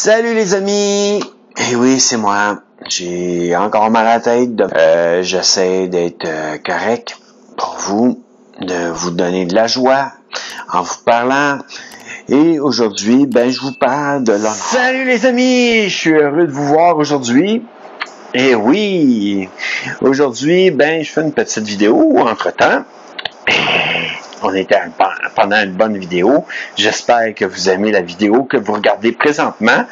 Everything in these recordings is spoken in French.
Salut les amis! Eh oui, c'est moi. J'ai encore mal à la tête. J'essaie d'être correct pour vous, de vous donner de la joie en vous parlant. Et aujourd'hui, je vous parle de l'honneur. Salut les amis! Je suis heureux de vous voir aujourd'hui. Et oui, aujourd'hui, je fais une petite vidéo entre-temps. On était pendant une bonne vidéo. J'espère que vous aimez la vidéo que vous regardez présentement.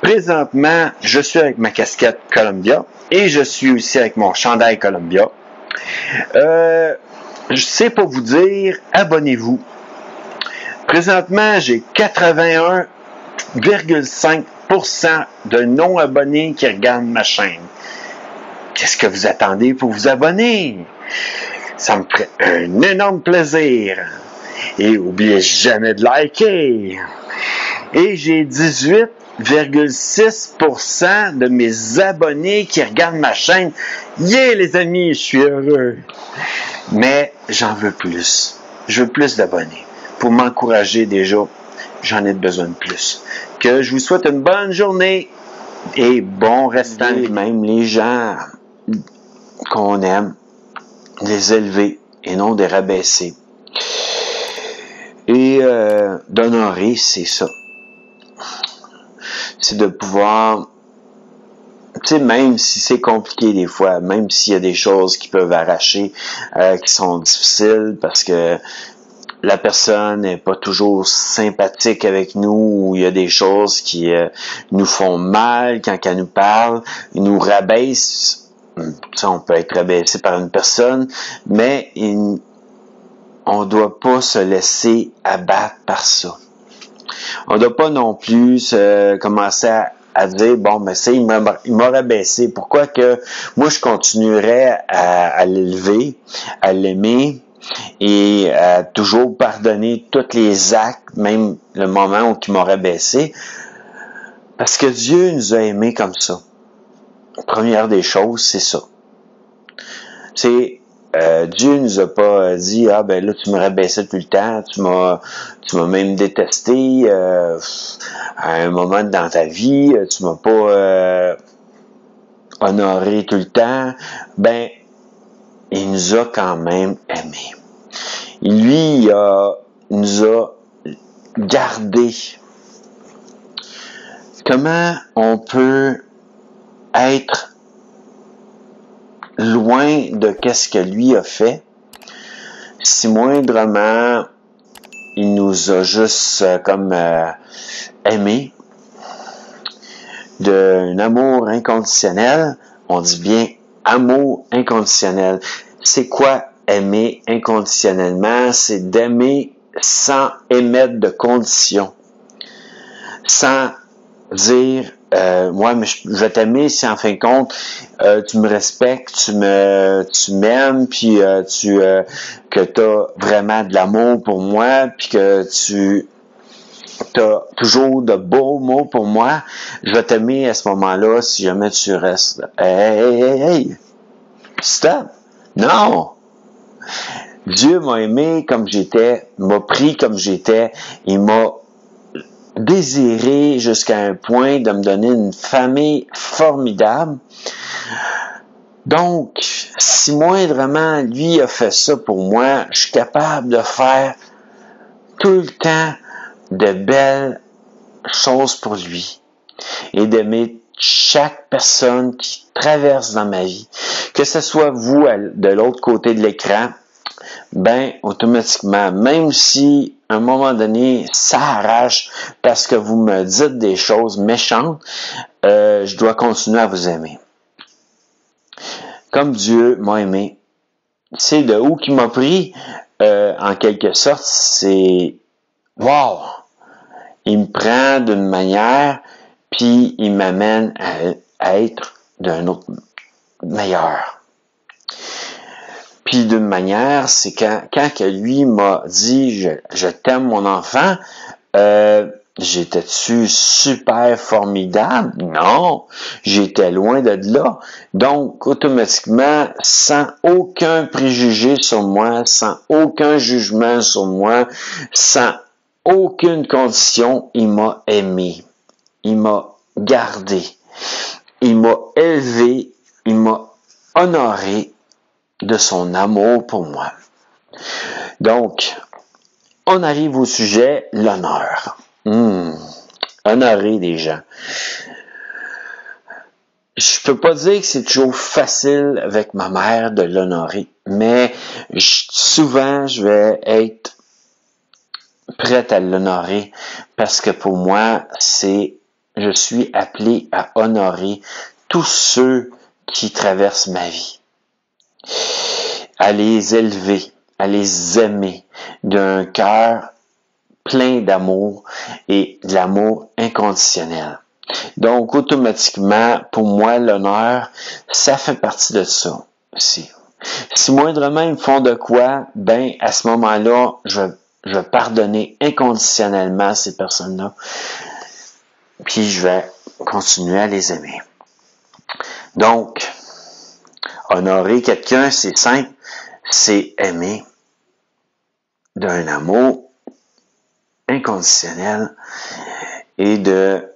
Présentement, je suis avec ma casquette Columbia et je suis aussi avec mon chandail Columbia. Je sais pas vous dire, abonnez-vous. Présentement, j'ai 81,5% de non-abonnés qui regardent ma chaîne. Qu'est-ce que vous attendez pour vous abonner? Ça me ferait un énorme plaisir. Et n'oubliez jamais de liker. Et j'ai 18,6% de mes abonnés qui regardent ma chaîne. Yeah, les amis, je suis heureux. Mais j'en veux plus. Je veux plus d'abonnés. Pour m'encourager déjà, j'en ai besoin de plus. Que je vous souhaite une bonne journée et bon restant. Même les gens qu'on aime, les élever et non des rabaisser. Et d'honorer, c'est ça. C'est de pouvoir, tu sais, même si c'est compliqué des fois, même s'il y a des choses qui peuvent arracher, qui sont difficiles parce que la personne n'est pas toujours sympathique avec nous, ou il y a des choses qui nous font mal quand elle nous parle, ils nous rabaissent. On peut être rabaissé par une personne, mais on ne doit pas se laisser abattre par ça. On ne doit pas non plus commencer à dire, il m'a rabaissé. Pourquoi que moi, je continuerais à l'élever, à l'aimer et à toujours pardonner tous les actes, même le moment où il m'a rabaissé, parce que Dieu nous a aimés comme ça. Première des choses, c'est ça. C'est Dieu nous a pas dit là tu me rabaissais tout le temps, tu m'as même détesté à un moment dans ta vie, tu m'as pas honoré tout le temps. Il nous a quand même aimés. Lui, nous a gardés. Comment on peut être loin de qu'est-ce que lui a fait, si moindrement il nous a juste aimés, d'un amour inconditionnel. On dit bien amour inconditionnel. C'est quoi aimer inconditionnellement? C'est d'aimer sans émettre de conditions, sans dire mais je vais t'aimer si en fin de compte tu me respectes, tu m'aimes, puis que t'as vraiment de l'amour pour moi, puis que tu as toujours de beaux mots pour moi. Je vais t'aimer à ce moment-là si jamais tu restes. Hey, stop! Non! Dieu m'a aimé comme j'étais, m'a pris comme j'étais, il m'a désiré jusqu'à un point de me donner une famille formidable. Donc, si moindrement lui a fait ça pour moi, je suis capable de faire tout le temps de belles choses pour lui et d'aimer chaque personne qui traverse dans ma vie. Que ce soit vous de l'autre côté de l'écran, automatiquement, même si à un moment donné, ça arrache parce que vous me dites des choses méchantes, je dois continuer à vous aimer. Comme Dieu m'a aimé. C'est de où qu'il m'a pris, en quelque sorte, c'est wow! Il me prend d'une manière, puis il m'amène à être d'un autre meilleur. Puis d'une manière, c'est quand que lui m'a dit je t'aime mon enfant, j'étais-tu super formidable? Non, j'étais loin de là. Donc, automatiquement, sans aucun préjugé sur moi, sans aucun jugement sur moi, sans aucune condition, il m'a aimé. il m'a gardé, il m'a élevé, il m'a honoré de son amour pour moi. Donc, on arrive au sujet, l'honneur. Honorer les gens. Je peux pas dire que c'est toujours facile avec ma mère de l'honorer, mais souvent je vais être prête à l'honorer parce que pour moi, je suis appelé à honorer tous ceux qui traversent ma vie, à les élever, à les aimer d'un cœur plein d'amour et de l'amour inconditionnel. Donc, automatiquement, pour moi, l'honneur, ça fait partie de ça aussi. Si moindrement ils me font de quoi, ben, à ce moment-là, je vais pardonner inconditionnellement ces personnes-là, puis je vais continuer à les aimer. Donc, honorer quelqu'un, c'est simple, c'est aimer d'un amour inconditionnel et de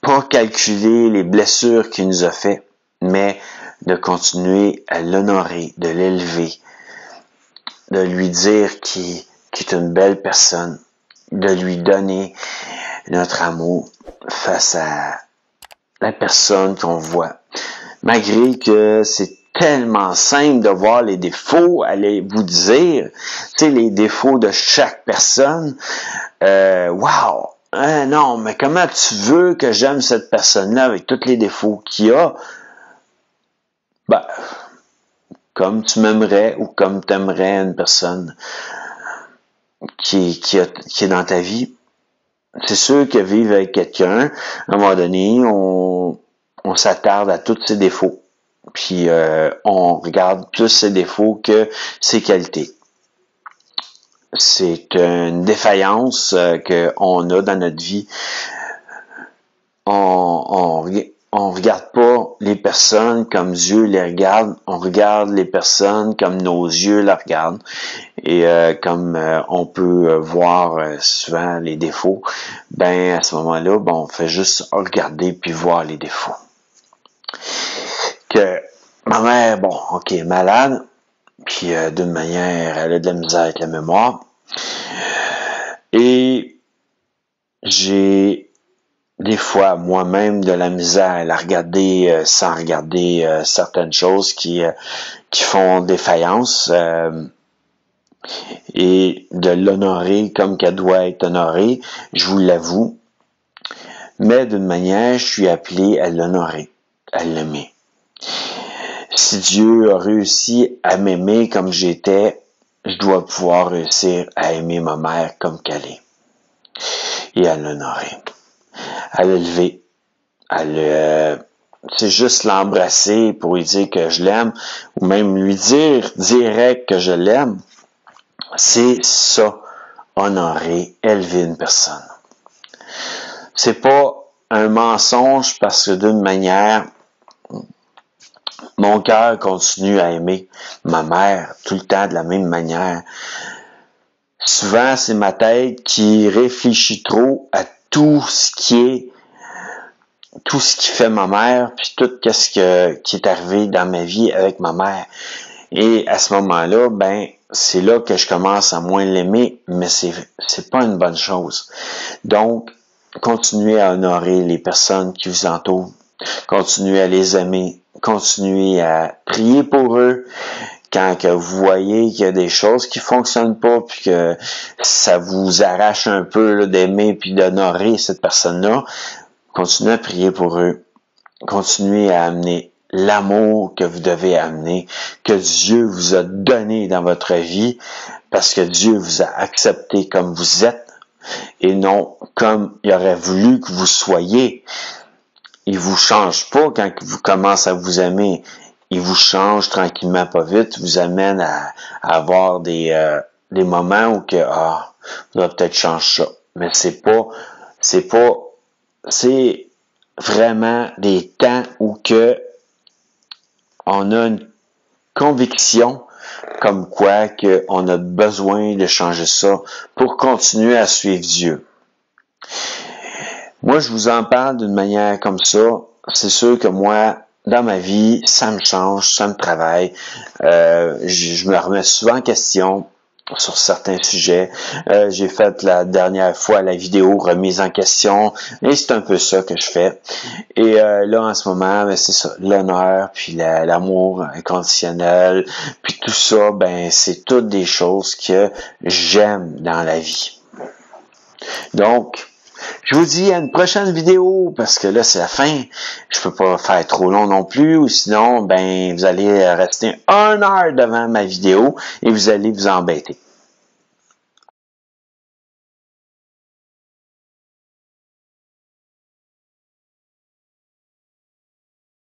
pas calculer les blessures qu'il nous a fait, mais de continuer à l'honorer, de l'élever, de lui dire qu'il est une belle personne, de lui donner notre amour face à la personne qu'on voit. Malgré que c'est tellement simple de voir les défauts, allez vous dire, tu sais, les défauts de chaque personne, wow! Non, mais comment tu veux que j'aime cette personne-là avec tous les défauts qu'il a? Ben, comme tu m'aimerais ou comme tu aimerais une personne qui est dans ta vie. C'est sûr que vivre avec quelqu'un, à un moment donné, on s'attarde à tous ses défauts. Puis on regarde plus ses défauts que ses qualités. C'est une défaillance qu'on a dans notre vie. On regarde pas les personnes comme Dieu les regarde, on regarde les personnes comme nos yeux les regardent. Et comme on peut voir souvent les défauts, ben à ce moment-là, ben, on fait juste regarder puis voir les défauts. Que ma mère, bon, ok, malade, puis d'une manière, elle a de la misère avec la mémoire. Et j'ai des fois moi-même de la misère à la regarder sans regarder certaines choses qui font défaillance et de l'honorer comme qu'elle doit être honorée, je vous l'avoue. Mais d'une manière, je suis appelé à l'honorer, à l'aimer. Si Dieu a réussi à m'aimer comme j'étais, je dois pouvoir réussir à aimer ma mère comme qu'elle est. Et à l'honorer. À l'élever. C'est juste l'embrasser pour lui dire que je l'aime, ou même lui dire direct que je l'aime. C'est ça, honorer, élever une personne. C'est pas un mensonge parce que d'une manière, mon cœur continue à aimer ma mère tout le temps de la même manière. Souvent, c'est ma tête qui réfléchit trop à tout ce qui fait ma mère, puis tout ce qui est arrivé dans ma vie avec ma mère. Et à ce moment-là, ben, c'est là que je commence à moins l'aimer, mais c'est pas une bonne chose. Donc, continuez à honorer les personnes qui vous entourent, continuez à les aimer, continuez à prier pour eux. Quand que vous voyez qu'il y a des choses qui fonctionnent pas, puis que ça vous arrache un peu là, d'aimer puis d'honorer cette personne-là, continuez à prier pour eux. Continuez à amener l'amour que vous devez amener, que Dieu vous a donné dans votre vie, parce que Dieu vous a accepté comme vous êtes, et non comme il aurait voulu que vous soyez. Il vous change pas quand vous commencez à vous aimer. Il vous change tranquillement, pas vite, vous amène à avoir des moments où que, vous allez peut-être changer ça. Mais c'est vraiment des temps où que on a une conviction comme quoi qu'on a besoin de changer ça pour continuer à suivre Dieu. Moi, je vous en parle d'une manière comme ça. C'est sûr que moi, dans ma vie, ça me change, ça me travaille. Je me remets souvent en question sur certains sujets. J'ai fait la dernière fois la vidéo remise en question, et c'est un peu ça que je fais. Et là, en ce moment, ben, c'est ça, l'honneur, puis l'amour inconditionnel, puis tout ça, ben c'est toutes des choses que j'aime dans la vie. Donc, je vous dis à une prochaine vidéo, parce que là, c'est la fin. Je peux pas faire trop long non plus, ou sinon, ben, vous allez rester 1 heure devant ma vidéo et vous allez vous embêter.